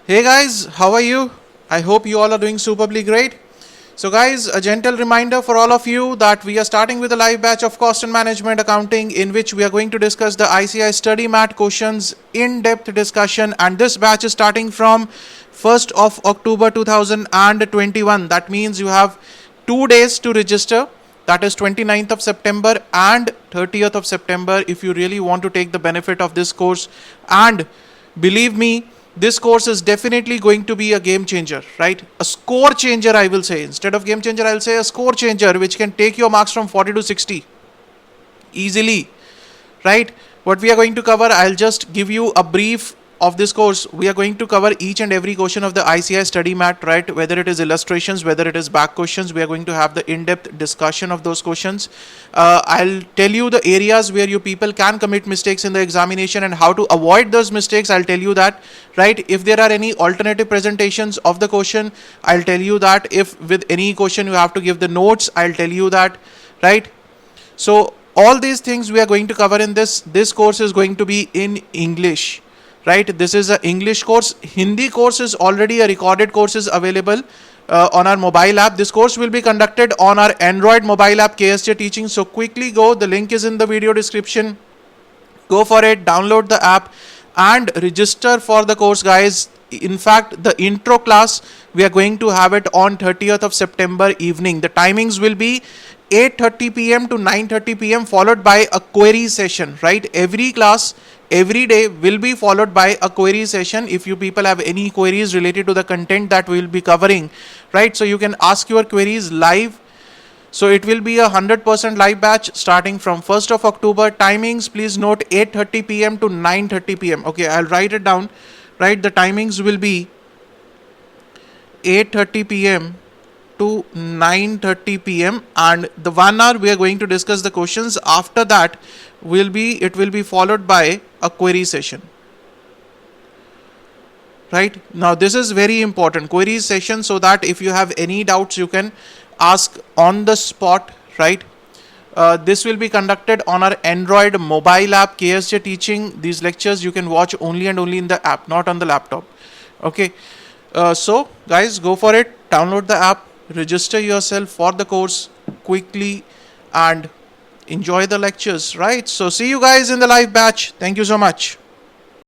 Hey guys, how are you? I hope you all are doing superbly great. So, guys, a gentle reminder for all of you that we are starting with a live batch of cost and management accounting in which we are going to discuss the ICI study mat questions in depth discussion. And this batch is starting from 1st of October 2021. That means you have 2 days to register. That is 29th of September and 30th of September if you really want to take the benefit of this course. And believe me, this course is definitely going to be a game changer, right? A score changer, I will say. Instead of game changer, I'll say a score changer, which can take your marks from 40 to 60 easily, right? What we are going to cover, I'll just give you a brief of this course. We are going to cover each and every question of the ICI study mat, right? Whether it is illustrations, whether it is back questions, we are going to have the in-depth discussion of those questions. I'll tell you the areas where you people can commit mistakes in the examination and how to avoid those mistakes. I'll tell you that, right? If there are any alternative presentations of the question, I'll tell you that. If with any question you have to give the notes, I'll tell you that, right? So all these things we are going to cover in this course is going to be in English, right? This is an English course. Hindi course is already a recorded course is available on our mobile app. This course will be conducted on our Android mobile app KSJ Teaching. So quickly go, the link is in the video description. Go for it, download the app and register for the course, guys. In fact, the intro class we are going to have it on 30th of September evening. The timings will be 8:30 p.m. to 9:30 p.m. followed by a query session, right? Every class every day will be followed by a query session. If you people have any queries related to the content that we will be covering, right? So you can ask your queries live. So it will be a 100% live batch starting from 1st of October. Timings, please note 8:30 p.m. to 9:30 p.m. Okay, I'll write it down. Right, the timings will be 8:30 p.m. to 9:30 p.m. and the 1 hour we are going to discuss the questions. After that it will be followed by a query session. Right, now this is very important, query session, so that if you have any doubts you can ask on the spot, right? This will be conducted on our Android mobile app KSJ Teaching. These lectures you can watch only and only in the app, not on the laptop. Okay, so guys, go for it, download the app, register yourself for the course quickly and enjoy the lectures, right? So see you guys in the live batch. Thank you so much.